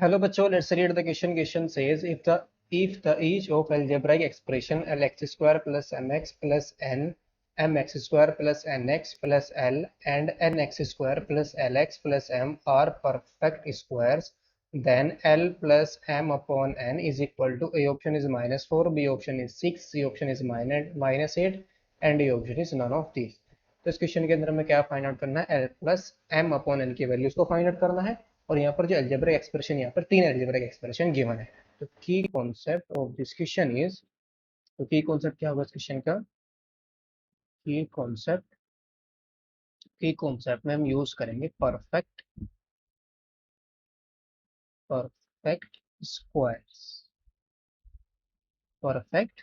Hello बच्चों, let's read the question. Question says if the each of algebraic expression lx square plus mx plus n mx square plus nx plus l and nx square plus lx plus m are perfect squares, then l plus m upon n is equal to A option is -4, B option is 6, C option is -8 and D option is none of these. तो इस question के अंदर हमें क्या find out करना है? l plus m upon n की values को फाइंड आउट करना है। और यहाँ पर जो अलजेब्रिक एक्सप्रेशन, यहाँ पर तीन अलजेब्रिक एक्सप्रेशन गिवन है। तो की concept of this question is, तो की कॉन्सेप्ट क्या होगा इस क्वेश्चन का? की कॉन्सेप्ट में हम यूज करेंगे परफेक्ट स्क्वायर्स। परफेक्ट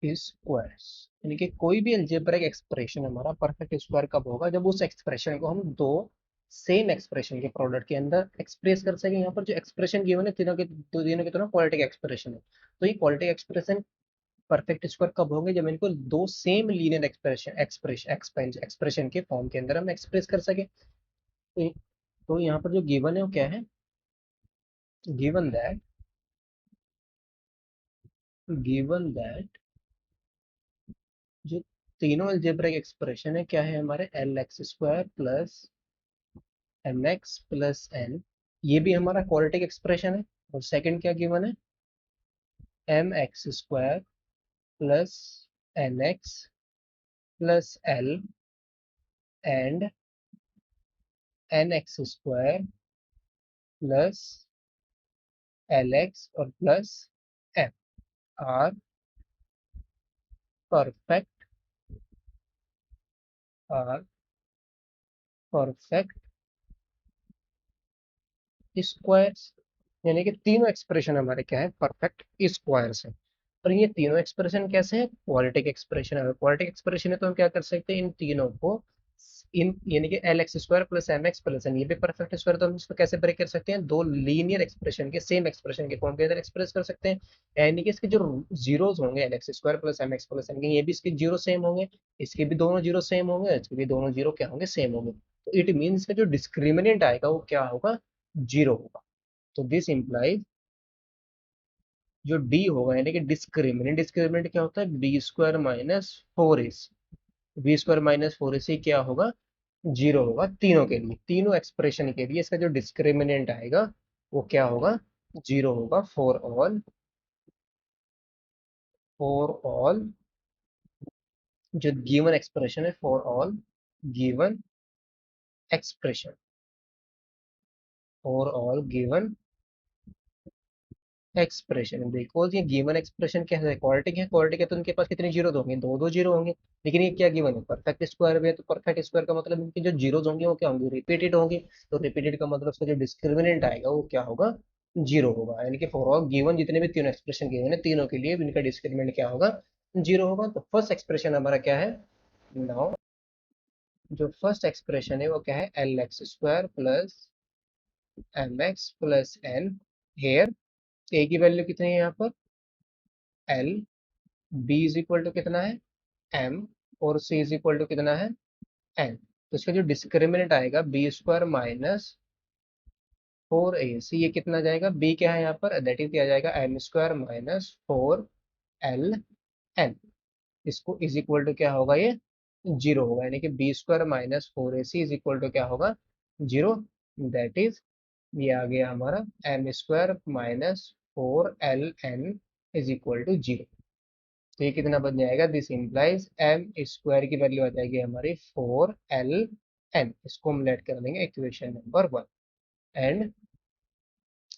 स्क्वायर्स यानी कि कोई भी अलजेब्रिक एक्सप्रेशन हमारा परफेक्ट स्क्वायर कब होगा? जब उस एक्सप्रेशन को हम दो सेम एक्सप्रेशन के प्रोडक्ट के अंदर एक्सप्रेस कर सके। यहाँ पर जो एक्सप्रेशन गिवन है तीनों के दोनों क्वालिटी एक्सप्रेशन है। तो ये क्वालिटी एक्सप्रेशन परफेक्ट स्क्वायर कब होंगे? जब इनको दो सेम लीनियर एक्सप्रेशन के फॉर्म के अंदर हम एक्सप्रेस कर सके। तो यहाँ पर जो गिवन है वो क्या है? गिवन दैट जो तीनों अलजेब्रिक एक्सप्रेशन है क्या है हमारे? L x square plus m x plus n, ये भी हमारा क्वाड्रेटिक एक्सप्रेशन है। और सेकंड क्या गिवन है? M x square plus n x plus l and n x square plus l x और plus m are perfect are perfect squares. यानी कि तीनों एक्सप्रेशन हमारे क्या है? परफेक्ट स्क्वायर्स है। और ये तीनों एक्सप्रेशन कैसे हैं? क्वाड्रेटिक एक्सप्रेशन है। क्वाड्रेटिक एक्सप्रेशन है तो हम क्या कर सकते हैं? इन तीनों को इन यानी कि l x square plus m x plus n, ये भी परफेक्ट स्क्वायर, तो हम इसको कैसे ब्रेक कर सकते हैं? दो लीनियर एक्सप्रेशन के सेम एक्सप्रेशन के फॉर्म के अंदर एक्सप्रेस कर सकते हैं। यानी कि इसके जो जीरोस होंगे l x square plus m x plus n के, ये भी इसके जीरो सेम होंगे, इसके भी दोनों जीरो सेम होंगे, इसके भी दोनों जीरो क्या होंगे? सेम होंगे। तो इट मीन्स का जो डिस्क्रिमिनेंट आएगा वो क्या होगा? जीरो होगा। तो दिस इंप्लाइज जो डी होगा यानी कि डिस्क्रिमिनेंट क्या होता है? B square minus four s, b square minus four s क्या होगा? जीरो होगा तीनों के लिए। तीनों एक्सप्रेशन के लिए इसका जो डिस्क्रिमिनेंट आएगा वो क्या होगा? जीरो होगा फॉर ऑल जो गिवन एक्सप्रेशन है, for all given expression, for all given expression. देखो ये गिवन एक्सप्रेशन क्या है? क्वाड्रेटिक है, क्वाड्रेटिक है तो उनके पास कितने जीरो होंगे? दो दो जीरो होंगे। लेकिन ये क्या गिवन है? परफेक्ट स्क्वायर भी है, तो परफेक्ट स्क्वायर का मतलब इनके जो जीरोस होंगे वो क्या होंगे? रिपीटेड होंगे। तो रिपीटेड का मतलब उसका जो डिस्क्रिमिनेंट आएगा वो क्या होगा? जीरो होगा। यानी कि फॉर ऑल गिवन जितने भी तीनों एक्सप्रेशन गिवन है, तीनों के लिए इनका डिस्क्रिमिनेंट क्या होगा? जीरो होगा। तो फर्स्ट एक्सप्रेशन हमारा क्या है? नाउ जो फर्स्ट एक्सप्रेशन है वो क्या है? L x square plus m x plus n. Here a की वैल्यू कितनी है यहाँ पर? L, b is equal to कितना है? एम, और सी इज इक्वल टू कितना है? एन। तो इसका जो डिस्क्रिमिनेंट आएगा B square minus four a सी, ये कितना जाएगा? बी क्या है यहाँ पर? दैट इज दिया जाएगा m square minus four l n. इसको इज इक्वल टू क्या होगा? ये जीरो होगा। यानी कि b square minus four a c is equal to क्या होगा? जीरो। दैट इज ये आ गया हमारा m square minus four l n is equal to zero. तो ये कितना बन जाएगा? दिस इंप्लाइज एम स्क्वायर की वैल्यू आ जाएगी हमारी फोर एल एन। इसको हम लेट कर देंगे equation number one. And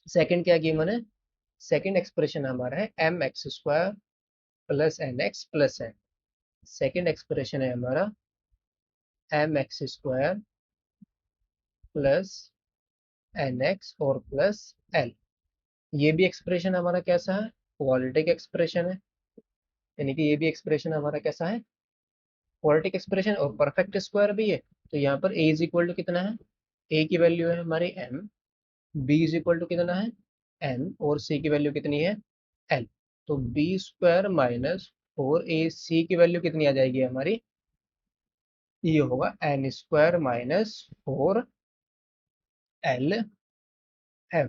second क्या गिवन है? सेकंड एक्सप्रेशन हमारा है m x square plus n x plus n. Second expression है हमारा m x square plus n x और प्लस एल। ये भी एक्सप्रेशन हमारा कैसा है? क्वाड्रेटिक एक्सप्रेशन है। यानी कि ये भी एक्सप्रेशन हमारा कैसा है? क्वाड्रेटिक एक्सप्रेशन और परफेक्ट स्क्वायर भी है। तो यहाँ पर ए इज इक्वल टू कितना है? ए की वैल्यू है हमारी m, b is equal to कितना है? एन, और सी की वैल्यू कितनी है? एल। तो b square minus four a c की वैल्यू कितनी आ जाएगी हमारी? ये होगा n square minus four l m.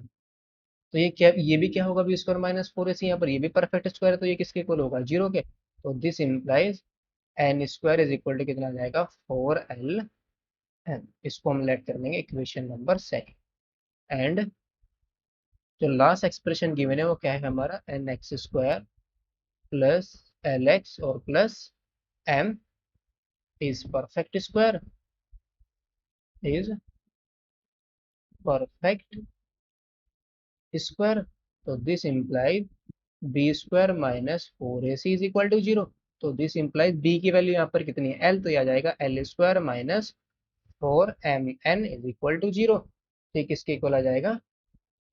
तो ये क्या, ये भी क्या होगा, b square minus four a c, यहाँ पर ये भी परफेक्ट स्क्वायर है, तो ये किसके इक्वल होगा, जीरो के। तो this implies n square is equal to कितना आ जाएगा, फोर एल एन। इसको हम लेट कर देंगे इक्वेशन नंबर सेकंड। एंड जो लास्ट एक्सप्रेशन गिवन है वो क्या है हमारा, n x square plus l x और plus m is perfect square, is perfect square. तो this implies b square minus four a c is equal to zero. तो this implies b की value यहाँ पर कितनी है, एल, तो ये आ जाएगा l square minus four m n is equal to zero. ठीक, किसके इक्वल आ जाएगा,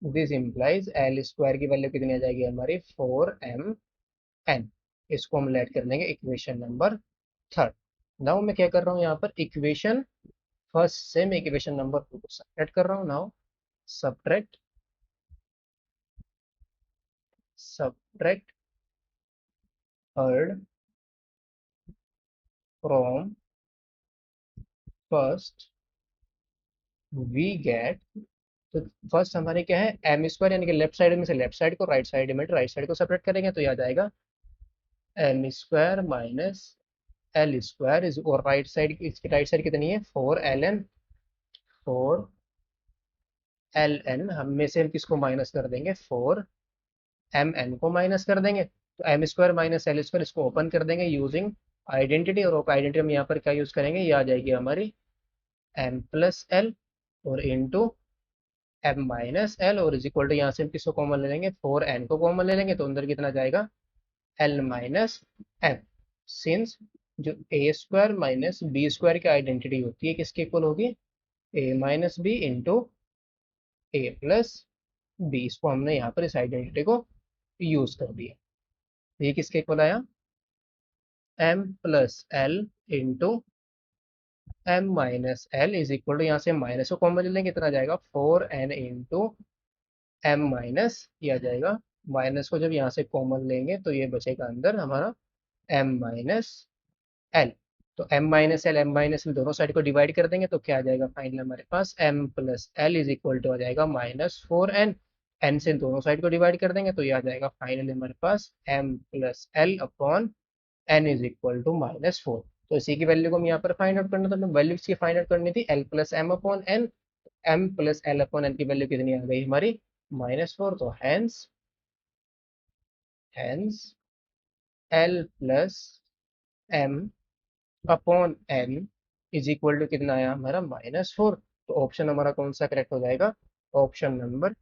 दिस इम्प्लाइज एल स्क्वायर की वैल्यू कितनी आ जाएगी हमारी, फोर एम एन। इसको हम लेट कर देंगे इक्वेशन नंबर थर्ड। नाउ मैं क्या कर रहा हूँ यहाँ पर, इक्वेशन फर्स्ट से मैं इक्वेशन नंबर टू को सब्ट्रैक्ट कर रहा हूँ। Now subtract subtract third from first we get. तो फर्स्ट हमारे क्या है, एम स्क्वायर, यानी कि लेफ्ट साइड में से लेफ्ट साइड को, राइट साइड को सेपरेट करेंगे तो ये आ जाएगा m square minus l square is, और राइट साइड, इसकी राइट साइड कितनी है, four l n, four l n. हम में से हम किसको माइनस कर देंगे, फोर एम एन को माइनस कर देंगे। तो m square minus l square, इसको ओपन कर देंगे यूजिंग आइडेंटिटी, और आइडेंटिटी हम यहाँ पर क्या यूज करेंगे, ये आ जाएगी हमारी एम प्लस एल और इंटू एम माइनस एल, और इज इक्वल टू यहाँ से हम किसको कॉमन ले लेंगे, फोर एन को कॉमन ले लेंगे, तो अंदर कितना जाएगा, एल माइनस एम। सिंस जो a square minus b square की आइडेंटिटी होती है किसके इक्वल होगी, a minus b into a plus b, इसको हमने यहाँ पर इस आइडेंटिटी को यूज कर दिया। ये किसके इक्वल आया, m plus l into m minus l is equal to, यहाँ से माइनस को कॉमन ले लेंगे, कितना जाएगा, four n into m minus, ये आ जाएगा, माइनस को जब यहाँ से कॉमन लेंगे तो ये बचेगा अंदर हमारा एम माइनस एल। तो एम माइनस एल दोनों साइड को डिवाइड कर देंगे तो क्या आ जाएगा, फाइनल हमारे पास m plus l is equal to आ जाएगा माइनस फोर एन। एन से दोनों साइड को डिवाइड कर देंगे तो ये आ जाएगा फाइनल हमारे पास m plus l upon n is equal to minus four. तो इसी की वैल्यू को हम यहाँ पर फाइंड आउट करना था, तो वैल्यू इसकी फाइंड आउट करनी थी l plus m upon n. M plus l upon n की वैल्यू कितनी आ गई हमारी, माइनस फोर। तो hence hence l plus m upon n is equal to कितना आया हमारा, माइनस फोर। तो ऑप्शन हमारा कौन सा करेक्ट हो जाएगा, option number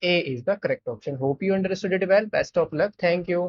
A is the correct option. Hope you understood it well, best of luck, thank you.